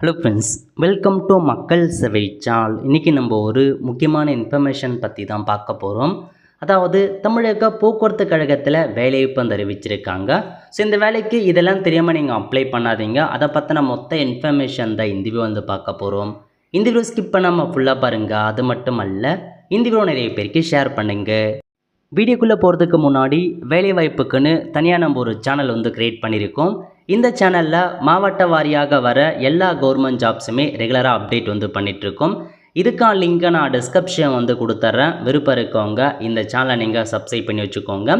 Hello friends, welcome to மக்கள் சேவை channel. இன்றைக்கி நம்ம ஒரு முக்கியமான இன்ஃபர்மேஷன் பற்றி தான் பார்க்க போகிறோம். அதாவது தமிழக போக்குவரத்து கழகத்தில் வேலைவாய்ப்பு வந்து அறிவிச்சிருக்காங்க. ஸோ இந்த வேலைக்கு இதெல்லாம் தெரியாமல் நீங்கள் அப்ளை பண்ணாதீங்க. அதை பற்றின மொத்த இன்ஃபர்மேஷன் தான் இந்த வீடியோ வந்து பார்க்க போகிறோம். இந்த வீடியோ ஸ்கிப் பண்ணாமல் ஃபுல்லாக பாருங்கள். அது மட்டும் அல்ல, இந்த வீடியோ நிறைய பேருக்கு ஷேர் பண்ணுங்கள். வீடியோக்குள்ளே போகிறதுக்கு முன்னாடி வேலைவாய்ப்புக்குன்னு தனியாக நம்ம ஒரு சேனல் வந்து க்ரியேட் பண்ணியிருக்கோம். இந்த சேனலில் மாவட்ட வாரியாக வர எல்லா கவர்மெண்ட் ஜாப்ஸுமே ரெகுலராக அப்டேட் வந்து பண்ணிகிட்ருக்கோம். இதுக்கான லிங்க்கை நான் டிஸ்கிரிப்ஷன் வந்து கொடுத்துட்றேன். விருப்பம் இருக்கவங்க இந்த சேனலை நீங்கள் சப்ஸ்கிரைப் பண்ணி வச்சுக்கோங்க.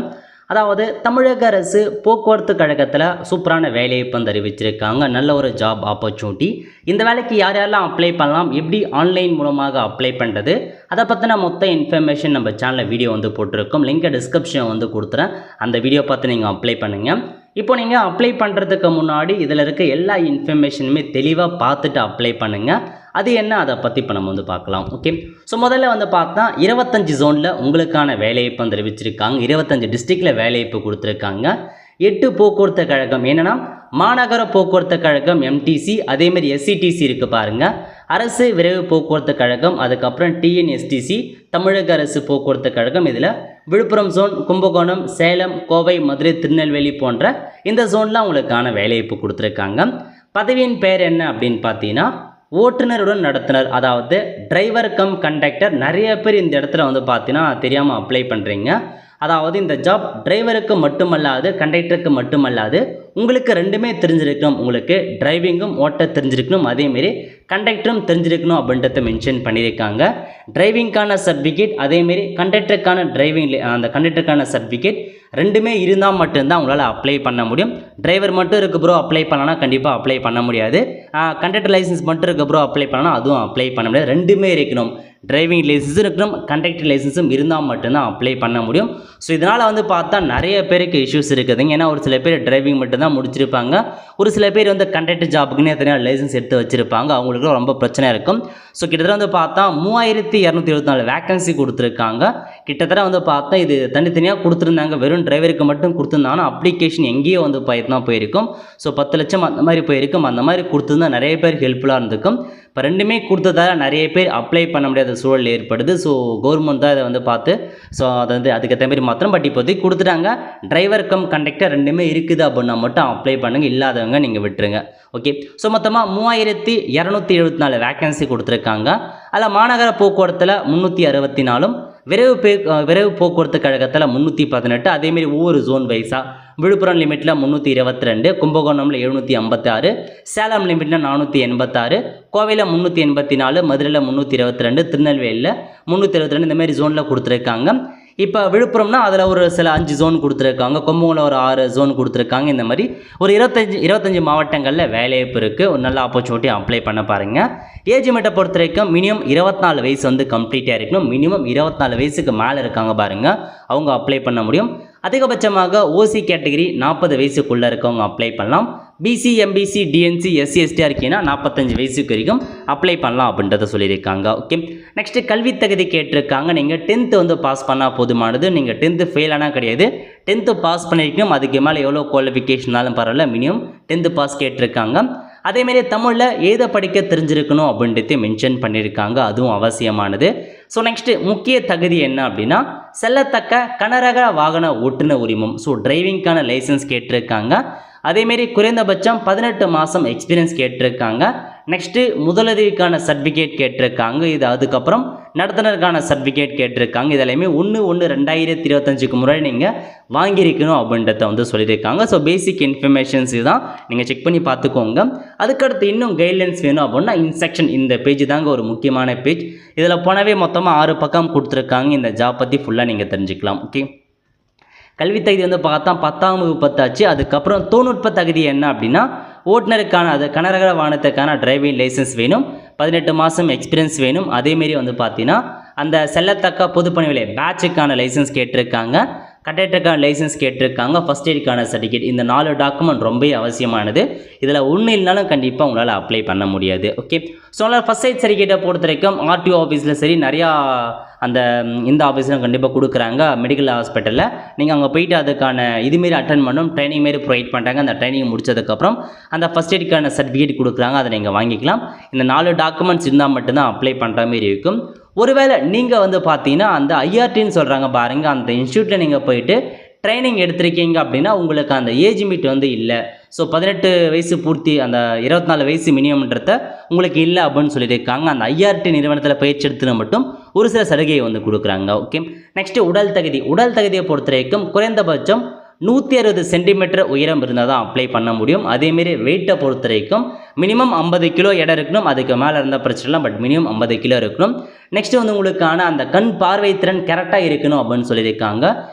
அதாவது தமிழக அரசு போக்குவரத்து கழகத்தில் சூப்பரான வேலைவாய்ப்பு வந்து அறிவிச்சிருக்காங்க. நல்ல ஒரு ஜாப் ஆப்பர்ச்சுனிட்டி. இந்த வேலைக்கு யார் யாரெல்லாம் அப்ளை பண்ணலாம், எப்படி ஆன்லைன் மூலமாக அப்ளை பண்ணுறது, அதை பற்றின மொத்த இன்ஃபர்மேஷன் நம்ம சேனலில் வீடியோ வந்து போட்டிருக்கோம். லிங்கை டிஸ்கிரிப்ஷன் வந்து கொடுத்துறேன். அந்த வீடியோ பார்த்து நீங்கள் அப்ளை பண்ணுங்கள். இப்போ நீங்கள் அப்ளை பண்ணுறதுக்கு முன்னாடி இதில் இருக்க எல்லா இன்ஃபர்மேஷனுமே தெளிவாக பார்த்துட்டு அப்ளை பண்ணுங்கள். அது என்ன, அதை பற்றி இப்போ நம்ம வந்து பார்க்கலாம். ஓகே, ஸோ முதல்ல வந்து பார்த்தா 25 ஜோனில் உங்களுக்கான வேலைவாய்ப்பு வந்து அறிவிச்சிருக்காங்க. 25 டிஸ்ட்ரிக்டில் வேலைவாய்ப்பு கொடுத்துருக்காங்க. 8 போக்குவரத்து கழகம் என்னென்னா மாநகர போக்குவரத்து கழகம் எம்டிசி, அதேமாதிரி எஸ்சிடிசி இருக்குது பாருங்கள், அரசு விரைவு போக்குவரத்து கழகம், அதுக்கப்புறம் டிஎன்எஸ்டிசி தமிழக அரசு போக்குவரத்து கழகம். இதில் விழுப்புரம் ஜோன், கும்பகோணம், சேலம், கோவை, மதுரை, திருநெல்வேலி போன்ற இந்த ஜோன்லாம் உங்களுக்கான வேலைவாய்ப்பு கொடுத்துருக்காங்க. பதவியின் பெயர் என்ன அப்படின்னு பார்த்தீங்கன்னா ஓட்டுநருடன் நடத்துனர், அதாவது டிரைவர் கம் கண்டக்டர். நிறைய பேர் இந்த இடத்துல வந்து பார்த்தீங்கன்னா தெரியாமல் அப்ளை பண்ணுறீங்க. அதாவது இந்த ஜாப் டிரைவருக்கு மட்டுமல்லாது கண்டக்டருக்கு மட்டுமல்லாது உங்களுக்கு ரெண்டுமே தெரிஞ்சிருக்கணும். உங்களுக்கு டிரைவிங்கும் ஓட்ட தெரிஞ்சிருக்கணும், அதேமாரி கண்டக்டரும் தெரிஞ்சிருக்கணும் அப்படின்றத மென்ஷன் பண்ணியிருக்காங்க. டிரைவிங்கான சர்டிஃபிகேட், அதேமாரி கண்டக்டருக்கான அந்த கண்டக்டருக்கான சர்டிஃபிகேட் ரெண்டுமே இருந்தால் மட்டும்தான் உங்களால் அப்ளை பண்ண முடியும். டிரைவர் மட்டும் இருக்கு ப்ரோ அப்ளை பண்ணனா கண்டிப்பாக அப்ளை பண்ண முடியாது. கண்டக்டர் லைசன்ஸ் மட்டும் இருக்கு ப்ரோ அப்ளை பண்ணனா அதுவும் அப்ளை பண்ண முடியாது. ரெண்டுமே இருக்கணும். டிரைவிங் லைசன்ஸும் இருக்கணும், கண்டக்டர் லைசன்ஸும் இருந்தால் மட்டும்தான் அப்ளை பண்ண முடியும். ஸோ இதனால் வந்து பார்த்தா நிறைய பேருக்கு இஷ்யூஸ் இருக்குதுங்க. ஏன்னா ஒரு சில பேர் டிரைவிங் மட்டும்தான் முடிச்சிருப்பாங்க, ஒரு சில பேர் வந்து கண்டக்டர் ஜாப்புக்குன்னே தனியாக லைசன்ஸ் எடுத்து வச்சுருப்பாங்க. அவங்களுக்கு ரொம்ப பிரச்சனை இருக்கும். ஸோ கிட்டத்தட்ட வந்து பார்த்தா 3224 வேக்கன்சி கொடுத்துருக்காங்க. கிட்டத்தட்ட வந்து பார்த்தா இது தனித்தனியாக கொடுத்துருந்தாங்க. வெறும் டிரைவருக்கு மட்டும் கொடுத்துருந்தாங்கன்னா அப்ளிகேஷன் எங்கேயோ வந்து போயிருக்கும். ஸோ 10 லட்சம் அந்த மாதிரி போயிருக்கும். அந்த மாதிரி கொடுத்துருந்தா நிறைய பேர் ஹெல்ப்ஃபுல்லாக இருந்திருக்கும். இப்போ ரெண்டுமே கொடுத்ததால நிறைய பேர் அப்ளை பண்ண முடியாத சூழல் ஏற்படுது. ஸோ கவர்மெண்ட் தான் இதை வந்து பார்த்து ஸோ அதை வந்து அதுக்கேற்ற மாதிரி மாத்திரம். பட் இப்போதைக்கு கொடுத்துட்டாங்க. டிரைவர் கம் கண்டக்டர் ரெண்டுமே இருக்குது அப்படின்னா மட்டும் அப்ளை பண்ணுங்கள், இல்லாதவங்க நீங்கள் விட்டுருங்க. ஓகே, ஸோ மொத்தமாக 3274 வேக்கன்சி கொடுத்துருக்காங்க. அதில் மாநகர போக்குவரத்தில் 364, விரைவு போக்குவரத்து கழகத்தில் 318, அதேமாரி ஒவ்வொரு ஜோன் வைஸாக விழுப்புரம் லிமிட்டில் 322, கும்பகோணமில் 756, சேலம் லிமிட்டில் 486, கோவையில் 384, மதுரையில் 322, திருநெல்வேலியில் 322 இந்த மாதிரி ஜோனில் கொடுத்துருக்காங்க. இப்போ விழுப்புரம்னா அதில் ஒரு சில 5 ஜோன் கொடுத்துருக்காங்க, கும்பகோணம் ஒரு 6 ஜோன் கொடுத்துருக்காங்க. இந்த மாதிரி ஒரு 25 மாவட்டங்களில் வேலைவாய்ப்பு இருக்குது. ஒரு நல்ல ஆப்பர்ச்சுனிட்டி அப்ளை பண்ண பாருங்கள். ஏஜ் லிமிட்டை பொறுத்த வரைக்கும் மினிமம் 24 வயசு வந்து கம்ப்ளீட்டாக இருக்கணும். மினிமம் 24 வயசுக்கு மேலே இருக்காங்க பாருங்கள், அவங்க அப்ளை பண்ண முடியும். அதிகபட்சமாக ஓசி கேட்டகரி 40 வயசுக்குள்ளே இருக்கவங்க அப்ளை பண்ணலாம். பிசி, எம்பிசி, டிஎன்சி, எஸ்சி, எஸ்டியாக இருக்கீங்கன்னா 45 வயசுக்கு வரைக்கும் அப்ளை பண்ணலாம் அப்படின்றத சொல்லியிருக்காங்க. ஓகே, நெக்ஸ்ட்டு கல்வி தகுதி கேட்டிருக்காங்க. நீங்கள் 10th வந்து பாஸ் பண்ணால் போதுமானது. நீங்கள் 10th ஃபெயில் ஆனால் கிடையாது, 10th பாஸ் பண்ணியிருக்கணும். அதுக்கு மேலே எவ்வளோ குவாலிஃபிகேஷனாலும் பரவாயில்ல, மினிமம் 10th பாஸ் கேட்டிருக்காங்க. அதேமாரி தமிழில் எழுத படிக்க தெரிஞ்சிருக்கணும் அப்படின்றது மென்ஷன் பண்ணியிருக்காங்க, அதுவும் அவசியமானது. ஸோ நெக்ஸ்ட்டு முக்கிய தகுதி என்ன அப்படின்னா செல்லத்தக்க கனரக வாகன ஓட்டுநர் உரிமம். ஸோ டிரைவிங்கான லைசன்ஸ் கேட்டிருக்காங்க. அதேமாரி குறைந்தபட்சம் 18 மாதம் எக்ஸ்பீரியன்ஸ் கேட்டிருக்காங்க. நெக்ஸ்ட்டு முதலுதவிக்கான சர்டிஃபிகேட் கேட்டிருக்காங்க. இது அதுக்கப்புறம் நடத்துனருக்கான சர்டிஃபிகேட் கேட்டிருக்காங்க. இதெல்லாமே 1/1/2025க்கு முன்னாடி நீங்கள் வாங்கியிருக்கணும் அப்படின்றத வந்து சொல்லியிருக்காங்க. ஸோ பேசிக் இன்ஃபர்மேஷன்ஸ் தான் நீங்கள் செக் பண்ணி பார்த்துக்கோங்க. அதுக்கடுத்து இன்னும் கைட்லைன்ஸ் வேணும் அப்படின்னா இன்ஸ்ட்ரக்ஷன், இந்த பேஜ் தாங்க ஒரு முக்கியமான பேஜ். இதில் போனவே மொத்தமாக 6 பக்கம் கொடுத்துருக்காங்க. இந்த ஜாப் பற்றி ஃபுல்லாக நீங்கள் தெரிஞ்சுக்கலாம். ஓகே, கல்வி தகுதி வந்து பார்த்தா 10ஆம் வகுப்பு பத்தாச்சு. அதுக்கப்புறம் தொழில்நுட்ப தகுதி என்ன அப்படின்னா ஓட்டுநருக்கான அது கனரக வாகனத்துக்கான டிரைவிங் லைசன்ஸ் வேணும், 18 மாதம் எக்ஸ்பீரியன்ஸ் வேணும். அதேமாரி வந்து பார்த்தீங்கன்னா அந்த செல்லத்தக்க பொதுப்பணிவிலை பேட்சுக்கான லைசன்ஸ் கேட்டிருக்காங்க. கண்டக்டருக்கான லைசன்ஸ் கேட்டிருக்காங்க, ஃபஸ்ட் எய்டுக்கான சர்டிஃபிகேட். இந்த 4 டாக்குமெண்ட் ரொம்ப அவசியமானது. இதில் ஒன்று இல்லைனாலும் கண்டிப்பாக உங்களால் அப்ளை பண்ண முடியாது. ஓகே, ஸோ உங்களால் ஃபஸ்ட் எய்ட் சர்டிஃபிகேட்டை பொறுத்த வரைக்கும் ஆர்டிஓ ஆஃபீஸில் சரி, நிறையா அந்த இந்த ஆஃபீஸ்லாம் கண்டிப்பாக கொடுக்குறாங்க. மெடிக்கல் ஹாஸ்பிட்டலில் நீங்கள் அங்கே போயிட்டு அதுக்கான இதுமாரி அட்டன் பண்ணணும், ட்ரைனிங் மாரி ப்ரொவைட் பண்ணுறாங்க. அந்த ட்ரைனிங் முடிச்சதுக்கப்புறம் அந்த ஃபஸ்ட் எய்டுக்கான சர்டிஃபிகேட் கொடுக்குறாங்க, அதை நீங்கள் வாங்கிக்கலாம். இந்த 4 டாக்குமெண்ட்ஸ் இருந்தால் மட்டும்தான் அப்ளை பண்ணுற மாதிரி இருக்கும். ஒருவேளை நீங்கள் வந்து பார்த்தீங்கன்னா அந்த ஐஆர்டின்னு சொல்கிறாங்க பாருங்கள், அந்த இன்ஸ்டியூட்டில் நீங்கள் போயிட்டு ட்ரைனிங் எடுத்திருக்கீங்க அப்படின்னா உங்களுக்கு அந்த ஏஜ் லிமிட் வந்து இல்லை. ஸோ 18 வயசு பூர்த்தி, அந்த 24 வயசு மினிமம்ன்றத உங்களுக்கு இல்லை அப்படின்னு சொல்லியிருக்காங்க. அந்த ஐஆர்டி நிறுவனத்தில் பயிற்சி எடுத்துன்னு மட்டும் ஒரு சில சலுகையை வந்து கொடுக்குறாங்க. ஓகே, நெக்ஸ்ட்டு உடல் தகுதி. உடல் தகுதியை பொறுத்த வரைக்கும் குறைந்தபட்சம் 160 சென்டிமீட்டர் உயரம் இருந்தால் தான் அப்ளை பண்ண முடியும். அதேமாரி வெயிட்டை பொறுத்த வரைக்கும் மினிமம் 50 கிலோ எடை இருக்கணும். அதுக்கு மேலே இருந்தால் பிரச்சனை இல்லை, பட் மினிமம் 50 கிலோ இருக்கணும். நெக்ஸ்ட்டு வந்து உங்களுக்கான அந்த கண் பார்வை திறன் கரெக்டாக இருக்கணும் அப்படின்னு சொல்லியிருக்காங்க.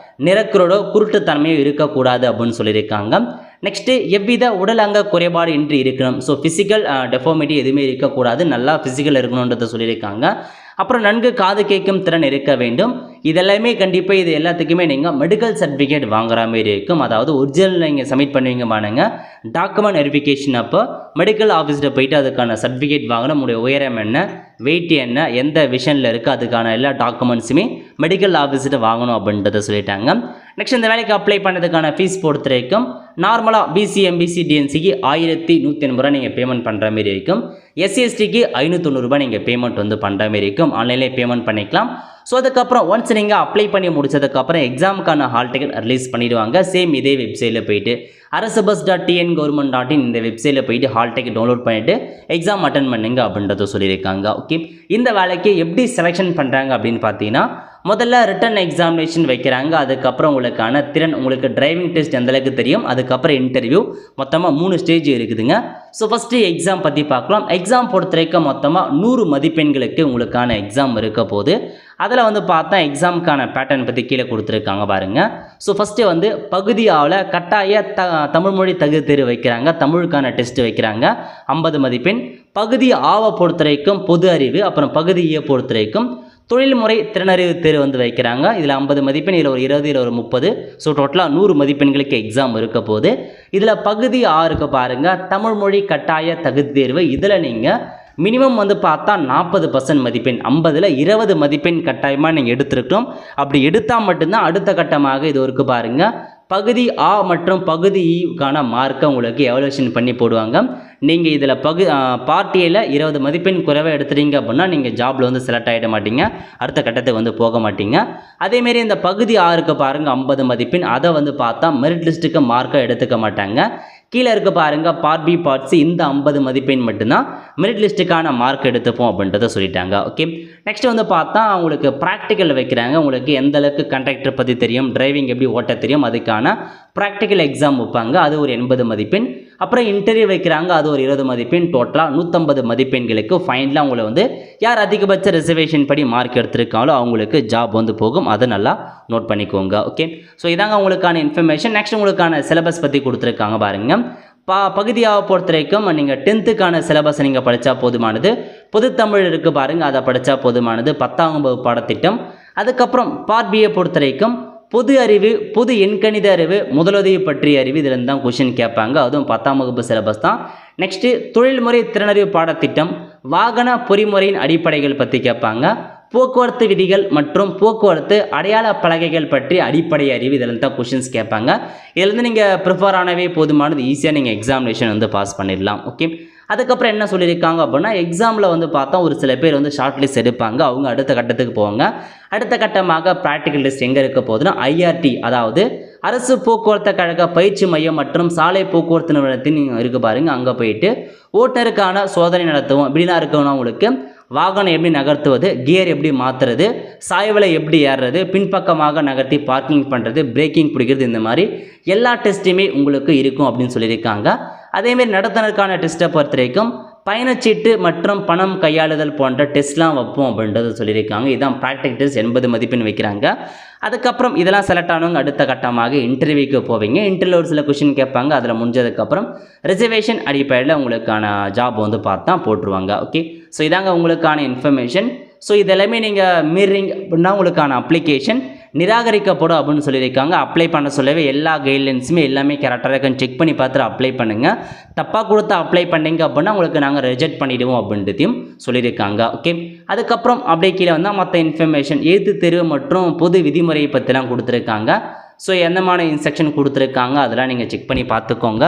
நிறக்குறடோ குருட்டுத்தன்மையோ இருக்கக்கூடாது அப்படின்னு சொல்லியிருக்காங்க. நெக்ஸ்ட்டு எவ்வித உடல் அங்க குறைபாடு இன்றி இருக்கணும். ஸோ ஃபிசிக்கல் டெஃபார்மிட்டி எதுவுமே இருக்கக்கூடாது, நல்லா ஃபிசிக்கல் இருக்கணுன்றதை சொல்லியிருக்காங்க. அப்புறம் நன்கு காது கேட்கும் திறன் இருக்க வேண்டும். இதெல்லாமே கண்டிப்பாக இது எல்லாத்துக்குமே நீங்கள் மெடிக்கல் சர்டிஃபிகேட் வாங்குற மாதிரி இருக்கும். அதாவது ஒரிஜினல் நீங்கள் சப்மிட் பண்ணுவீங்க பாருங்க, டாக்குமெண்ட் வெரிஃபிகேஷன் அப்போ மெடிக்கல் ஆஃபீஸில் போயிட்டு அதுக்கான சர்டிஃபிகேட் வாங்கணும். உங்களுடைய உயரம் என்ன, வெயிட் என்ன, எந்த விஷனில் இருக்குது, அதுக்கான எல்லா டாக்குமெண்ட்ஸுமே மெடிக்கல் ஆஃபீஸில் வாங்கணும் அப்படின்றத சொல்லிட்டாங்க. நெக்ஸ்ட் இந்த வேலைக்கு அப்ளை பண்ணதுக்கான ஃபீஸ் பொறுத்த வரைக்கும் நார்மலாக பிசி எம்பிசி டிஎன்சிக்கு 1180 ரூபா நீங்கள் பேமெண்ட் பண்ணுற மாதிரி இருக்கும். எஸ்சிஎஸ்டிக்கு 590 ரூபாய் நீங்கள் பேமெண்ட் வந்து பண்ணுற மாதிரி இருக்கும். ஆன்லைன்லேயே பேமெண்ட் பண்ணிக்கலாம். ஸோ அதுக்கப்புறம் ஒன்ஸ் நீங்கள் அப்ளை பண்ணி முடிச்சதுக்கப்புறம் எக்ஸாமுக்கான ஹால் டிக்கெட் ரிலீஸ் பண்ணிடுவாங்க. சேம் இதே வெப்சைட்டில் போயிட்டு arasabus.tn.government.in இந்த வெப்சைட்டில் போயிட்டு ஹால் டிக்கெட் டவுன்லோட் பண்ணிவிட்டு எக்ஸாம் அட்டன் பண்ணுங்க அப்படின்றத சொல்லியிருக்காங்க. ஓகே, இந்த வேலைக்கு எப்படி செலெக்ஷன் பண்ணுறாங்க அப்படின்னு பார்த்தீங்கன்னா, முதல்ல ரிட்டன் எக்ஸாமினேஷன் வைக்கிறாங்க. அதுக்கப்புறம் உங்களுக்கான திறன், உங்களுக்கு டிரைவிங் டெஸ்ட் எந்தளவுக்கு தெரியும், அதுக்கப்புறம் இன்டர்வியூ, மொத்தமாக 3 ஸ்டேஜ் இருக்குதுங்க. ஸோ ஃபஸ்ட்டு எக்ஸாம் பற்றி பார்க்கலாம். எக்ஸாம் பொறுத்த வரைக்கும் மொத்தமாக 100 மதிப்பெண்களுக்கு உங்களுக்கான எக்ஸாம் இருக்க போது. அதில் வந்து பார்த்தா எக்ஸாமுக்கான பேட்டர்ன் பற்றி கீழே கொடுத்துருக்காங்க பாருங்கள். ஸோ ஃபஸ்ட்டு வந்து பகுதி ஆவில் கட்டாய தமிழ் மொழி தகுதி தேர்வு வைக்கிறாங்க. தமிழுக்கான டெஸ்ட் வைக்கிறாங்க, 50 மதிப்பெண். பகுதி ஆவை பொறுத்த வரைக்கும் பொது அறிவு, அப்புறம் பகுதி ஈயை பொறுத்த வரைக்கும் தொழில்முறை திறனறிவு தேர்வு வந்து வைக்கிறாங்க. இதில் 50 மதிப்பெண், இதில் ஒரு 20, இதில் ஒரு 30. ஸோ டோட்டலாக 100 மதிப்பெண்களுக்கு எக்ஸாம் இருக்க போது. இதில் பகுதி 6க்கு பாருங்கள், தமிழ் மொழி கட்டாய தகுதி தேர்வு. இதில் நீங்கள் மினிமம் வந்து பார்த்தா 40% மதிப்பெண், 50ல் 20 மதிப்பெண் கட்டாயமாக நீங்கள் எடுத்துருக்கணும். அப்படி எடுத்தால் மட்டும்தான் அடுத்த கட்டமாக இது இருக்குது பாருங்கள், பகுதி ஆ மற்றும் பகுதி ஈக்கான மார்க்கை உங்களுக்கு எவல்யூஷன் பண்ணி போடுவாங்க. நீங்கள் இதில் பார்ட்டியில் 20 மதிப்பெண் குறைவாக எடுத்துட்டீங்க அப்படின்னா நீங்கள் ஜாபில் வந்து செலக்ட் ஆகிட மாட்டீங்க, அடுத்த கட்டத்துக்கு வந்து போக மாட்டீங்க. அதேமாரி இந்த பகுதி 6க்கு பாருங்கள் 50 மதிப்பெண், அதை வந்து பார்த்தா மெரிட் லிஸ்ட்டுக்கு மார்க்கை எடுத்துக்க மாட்டாங்க. கீழே இருக்க பாருங்க பார்ட் பி பார்ட் சி, இந்த 50 மதிப்பெண் மட்டும்தான் மெரிட் லிஸ்ட்டுக்கான மார்க் எடுத்துப்போம் அப்படின்றத சொல்லிட்டாங்க. ஓகே, நெக்ஸ்ட் வந்து பார்த்தா உங்களுக்கு ப்ராக்டிக்கல் வைக்கிறாங்க. உங்களுக்கு எந்த அளவுக்கு கண்டக்டர் பற்றி தெரியும், டிரைவிங் எப்படி ஓட்ட தெரியும், அதுக்கான ப்ராக்டிக்கல் எக்ஸாம் வைப்பாங்க, அது ஒரு 80 மதிப்பெண். அப்புறம் இன்டர்வியூ வைக்கிறாங்க, அது ஒரு 20 மதிப்பெண். டோட்டலாக 150 மதிப்பெண்களுக்கு ஃபைனலாக உங்களை வந்து யார் அதிகபட்ச ரிசர்வேஷன் படி மார்க் எடுத்திருக்காங்களோ அவங்களுக்கு ஜாப் வந்து போகும். அதை நல்லா நோட் பண்ணிக்கோங்க. ஓகே, ஸோ இதாங்க உங்களுக்கான இன்ஃபர்மேஷன். நெக்ஸ்ட் உங்களுக்கான சிலபஸ் பற்றி கொடுத்துருக்காங்க பாருங்க. பகுதியாக பொறுத்த வரைக்கும் நீங்கள் 10th சிலபஸ் நீங்கள் படித்தா போதுமானது. பொதுத்தமிழ் இருக்குது பாருங்கள், அதை படித்தா போதுமானது. 10ஆம் வகுப்பு பாடத்திட்டம். அதுக்கப்புறம் பார்ட் பியை பொறுத்த வரைக்கும் பொது அறிவு, பொது எண்கணித அறிவு, முதலுதவி பற்றிய அறிவு, இதில் தான் கொஷின் கேட்பாங்க. அதுவும் 10ஆம் வகுப்பு சிலபஸ் தான். நெக்ஸ்ட்டு தொழில்முறை திறனறிவு பாடத்திட்டம், வாகன பொறிமுறையின் அடிப்படைகள் பற்றி கேட்பாங்க. போக்குவரத்து விதிகள் மற்றும் போக்குவரத்து அடையாள பலகைகள் பற்றி அடிப்படை அறிவு, இதில் தான் கொஷின்ஸ் கேட்பாங்க. இதிலேருந்து நீங்கள் ப்ரிஃபர் ஆனவே போதுமானது, ஈஸியாக நீங்கள் எக்ஸாமினேஷன் வந்து பாஸ் பண்ணிடலாம். ஓகே, அதுக்கப்புறம் என்ன சொல்லியிருக்காங்க அப்படின்னா, எக்ஸாமில் வந்து பார்த்தா ஒரு சில பேர் வந்து ஷார்ட் லிஸ்ட் எடுப்பாங்க, அவங்க அடுத்த கட்டத்துக்கு போவாங்க. அடுத்த கட்டமாக ப்ராக்டிக்கல் டெஸ்ட் எங்கே இருக்க போகுதுன்னா ஐஆர்டி, அதாவது அரசு போக்குவரத்து கழக பயிற்சி மையம் மற்றும் சாலை போக்குவரத்து நிறுவனத்தின் இருக்குது பாருங்க, அங்கே போயிட்டு ஓட்டுநருக்கான சோதனை நடத்துவோம். இப்படிலாம் இருக்கணும். உங்களுக்கு வாகனம் எப்படி நகர்த்துவது, கியர் எப்படி மாற்றுறது, சாய்வலை எப்படி ஏறுறது, பின்பக்கமாக நகர்த்தி பார்க்கிங் பண்ணுறது, பிரேக்கிங் பிடிக்கிறது, இந்த மாதிரி எல்லா டெஸ்ட்டுமே உங்களுக்கு இருக்கும் அப்படின்னு சொல்லியிருக்காங்க. அதேமாரி நடத்துனருக்கான டெஸ்ட்டை பொறுத்த வரைக்கும் பயணச்சீட்டு மற்றும் பணம் கையாளுதல் போன்ற டெஸ்ட்லாம் வைப்போம் அப்படின்றது சொல்லியிருக்காங்க. இதுதான் ப்ராக்டிக்கல் டெஸ்ட், 80 மதிப்பெண் வைக்கிறாங்க. அதுக்கப்புறம் இதெல்லாம் செலக்ட் ஆனவங்க அடுத்த கட்டமாக இன்டர்வியூக்கு போவீங்க. இன்டர்வியூ ஒரு சில கொஷின் கேட்பாங்க, அதில் முடிஞ்சதுக்கப்புறம் ரிசர்வேஷன் அடிப்படையில் உங்களுக்கான ஜாப் வந்து பார்த்தா போட்டுருவாங்க. ஓகே, ஸோ இதாங்க உங்களுக்கான இன்ஃபர்மேஷன். ஸோ இதெல்லாமே நீங்கள் மீறிங்க அப்படின்னா உங்களுக்கான அப்ளிகேஷன் நிராகரிக்கப்படும் அப்படின்னு சொல்லியிருக்காங்க. அப்ளை பண்ண சொல்லவே எல்லா கைட்லைன்ஸுமே எல்லாமே கரெக்டாக இருக்குன்னு செக் பண்ணி பார்த்துட்டு அப்ளை பண்ணுங்கள். தப்பாக கொடுத்து அப்ளை பண்ணிங்க அப்படின்னா உங்களுக்கு நாங்கள் ரிஜெக்ட் பண்ணிவிடுவோம் அப்படின்றதையும் சொல்லியிருக்காங்க. ஓகே, அதுக்கப்புறம் அப்படியே கீழே வந்தால் மற்ற இன்ஃபர்மேஷன் எழுத்து தேர்வு மற்றும் பொது விதிமுறையை பற்றிலாம் கொடுத்துருக்காங்க. ஸோ எந்தமான இன்ஸ்ட்ரக்ஷன் கொடுத்துருக்காங்க அதெல்லாம் நீங்கள் செக் பண்ணி பார்த்துக்கோங்க.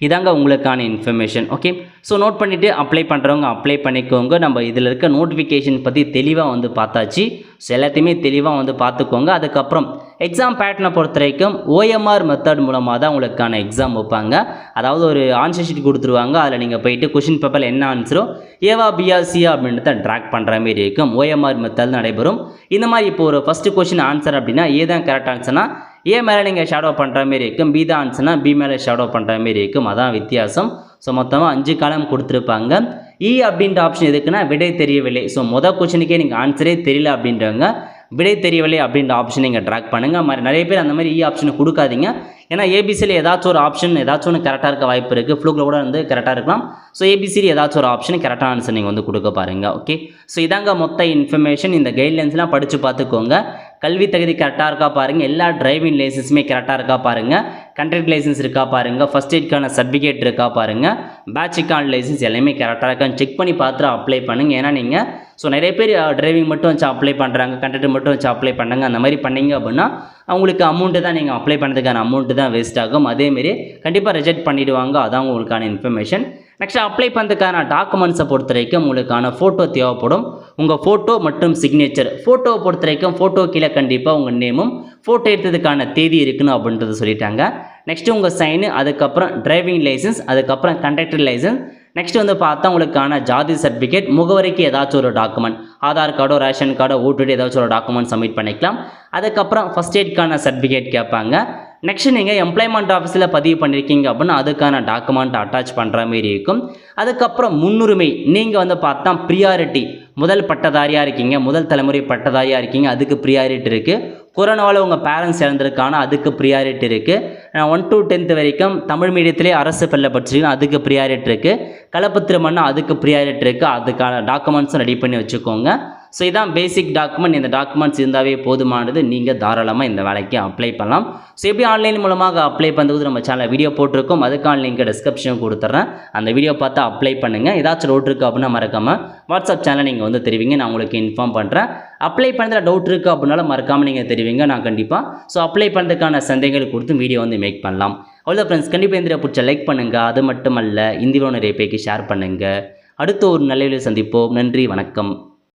இதாங்க உங்களுக்கான இன்ஃபர்மேஷன். ஓகே, ஸோ நோட் பண்ணிவிட்டு அப்ளை பண்ணுறவங்க அப்ளை பண்ணிக்கோங்க. நம்ம இதில் இருக்க நோட்டிஃபிகேஷன் பற்றி தெளிவாக பார்த்தாச்சு. ஸோ எல்லாத்தையுமே தெளிவாக பார்த்துக்கோங்க. அதுக்கப்புறம் எக்ஸாம் பேட்டர்னை பொறுத்த வரைக்கும் OMR மெத்தட் மூலமாக தான் உங்களுக்கான எக்ஸாம் வைப்பாங்க. அதாவது ஒரு ஆன்சர் ஷீட் கொடுத்துருவாங்க. அதில் நீங்கள் போயிட்டு கொஷின் பேப்பரில் என்ன ஆன்சரோ ஏவா பியா சியா அப்படின்றத ட்ராக் பண்ணுற மாதிரி இருக்கும். OMR மெத்தட் நடைபெறும். இந்த மாதிரி இப்போ ஒரு ஃபஸ்ட்டு கொஷின் ஆன்சர் அப்படின்னா ஏ தான் கரெக்ட் ஆன்சர்னா ஏ மேலே நீங்கள் ஷேடோ பண்ணுற மாரி இருக்கும். பி தான் ஆன்சர்னா பி மேலே ஷேடோ பண்ணுற மாரி இருக்கும். அதான் வித்தியாசம். ஸோ மொத்தமாக 5 காலம் கொடுத்துருப்பாங்க. அப்படின்ற ஆப்ஷன் எதுக்குன்னா விடை தெரியவில்லை. ஸோ மொதல் கொஷனுக்கே நீங்கள் ஆன்சரே தெரியல அப்படின்றவங்க விடை தெரியவில்லை அப்படின்ற ஆப்ஷன் நீங்கள் ட்ராக் பண்ணுங்கள். நிறைய பேர் அந்த மாதிரி ஆப்ஷனை கொடுக்காதீங்க. ஏன்னா ஏபிசியில் ஏதாச்சும் ஒரு ஆப்ஷன் ஏதாச்சும் ஒன்று கரெக்டாக இருக்க வாய்ப்பு இருக்குது. ஃப்ளூக்கில் கூட கரெக்டாக இருக்கலாம். ஸோ ஏபிசியில் ஏதாச்சும் ஒரு ஆப்ஷன் கரெக்டான ஆன்சர் நீங்கள் கொடுக்க பாருங்கள். ஓகே, ஸோ இதாங்க மொத்த இன்ஃபர்மேஷன். இந்த கைட்லைன்ஸ்லாம் படித்து பார்த்துக்கோங்க. கல்வி தகுதி கரெக்டாக இருக்கா பாருங்கள். எல்லா டிரைவிங் லைசன்ஸுமே கரெக்டாக இருக்கா பாருங்கள். கண்ட்ராக்ட் லைசன்ஸ் இருக்கா பாருங்கள். ஃபஸ்ட் எய்ட்கான சர்டிஃபிகேட் இருக்கா பாருங்கள். பேட்சுக்கான லைசன்ஸ் எல்லாமே கரெக்டாக இருக்கான்னு செக் பண்ணி பார்த்துட்டு அப்ளை பண்ணுங்கள். ஏன்னா நீங்கள் நிறைய பேர் டிரைவிங் மட்டும் வச்சு அப்ளை பண்ணுறாங்க, கண்ட்ராக்ட் மட்டும் வச்சு அப்ளை பண்ணுறாங்க. அந்த மாதிரி பண்ணிங்க அப்படின்னா அவங்களுக்கு அமௌண்ட்டு தான் நீங்கள் அப்ளை பண்ணுறதுக்கான அமௌண்ட்டு தான் வேஸ்ட் ஆகும். அதேமாரி கண்டிப்பாக ரிஜெக்ட் பண்ணிவிடுவாங்க. அதான் உங்களுக்கான இன்ஃபர்மேஷன். நெக்ஸ்ட் அப்ளை பண்ணுறதுக்கான டாக்குமெண்ட்ஸை பொறுத்த வரைக்கும் உங்களுக்கான ஃபோட்டோ தேவைப்படும். உங்கள் ஃபோட்டோ மற்றும் சிக்னேச்சர். ஃபோட்டோவை பொறுத்த வரைக்கும் ஃபோட்டோ கீழே கண்டிப்பாக உங்கள் நேமும் ஃபோட்டோ எடுத்ததுக்கான தேதி இருக்குன்னு அப்படின்றது சொல்லிட்டாங்க. நெக்ஸ்ட்டு உங்கள் சைனு, அதுக்கப்புறம் டிரைவிங் லைசன்ஸ், அதுக்கப்புறம் கண்டக்டர் லைசன்ஸ். நெக்ஸ்ட் பார்த்தா உங்களுக்கான ஜாதி சர்டிஃபிகேட், முகவரிக்கு ஏதாச்சும் ஒரு டாக்குமெண்ட், ஆதார் கார்டோ ரேஷன் கார்டோ ஓட்டுடி ஏதாச்சும் ஒரு டாக்குமெண்ட் சப்மிட் பண்ணிக்கலாம். அதுக்கப்புறம் ஃபஸ்ட் எய்ட்கான சர்டிஃபிகேட் கேட்பாங்க. நெக்ஸ்ட் நீங்கள் எம்ப்ளாய்மெண்ட் ஆஃபீஸில் பதிவு பண்ணியிருக்கீங்க அப்படின்னா அதுக்கான டாக்குமெண்ட் அட்டாச் பண்ணுற மாரி இருக்கும். அதுக்கப்புறம் முன்னுரிமை நீங்கள் பார்த்தா ப்ரியாரிட்டி, முதல் பட்டதாரியாக இருக்கீங்க, முதல் தலைமுறை பட்டதாரியாக இருக்கீங்க, அதுக்கு ப்ரியாரிட்டி இருக்குது. கொரோனாவில் உங்கள் பேரண்ட்ஸ் இறந்துருக்கான அதுக்கு ப்ரியாரிட்டி இருக்குது. 1 to 10th வரைக்கும் தமிழ் மீடியத்திலே அரசு பள்ளியில் படிச்சிருக்கீங்க, அதுக்கு ப்ரியாரிட்டி இருக்குது. கலப்பு திருமணம் அதுக்கு ப்ரியாரிட்டி இருக்குது. அதுக்கான டாக்குமெண்ட்ஸும் ரெடி பண்ணி வச்சுக்கோங்க. ஸோ இதான் பேசிக் டாக்குமெண்ட். இந்த டாக்குமெண்ட்ஸ் இருந்தாவே போதுமானது. நீங்கள் தாராளமாக இந்த வேலைக்கு அப்ளை பண்ணலாம். ஸோ எப்படி ஆன்லைன் மூலமாக அப்ளை பண்ணுறது நம்ம சேனலில் வீடியோ போட்டிருக்கோம். அதுக்கான லிங்க் டிஸ்கிரிப்ஷன் கொடுத்துட்றேன். அந்த வீடியோ பார்த்து அப்ளை பண்ணுங்கள். ஏதாச்சும் டவுட் இருக்குது அப்படின்னா மறக்காமல் வாட்ஸ்அப் சேனல் நீங்கள் தெரிவிங்க. நான் உங்களுக்கு இன்ஃபார்ம் பண்ணுறேன். அப்ளை பண்ணுறதுல டவுட் இருக்குது அப்படின்னாலும் மறக்காமல் நீங்கள் தெரிவிங்க. நான் கண்டிப்பாக அப்ளை பண்ணுறதுக்கான சந்தேகங்கள் கொடுத்து வீடியோ மேக் பண்ணலாம். அவ்வளோதான் ஃப்ரெண்ட்ஸ். கண்டிப்பாக இந்த பிடிச்ச லைக் பண்ணுங்கள். அது மட்டுமல்ல இந்த வீடியோ நிறைய பேருக்கு ஷேர் பண்ணுங்கள். அடுத்த ஒரு நல்ல வீடியோ சந்திப்போம். நன்றி, வணக்கம்.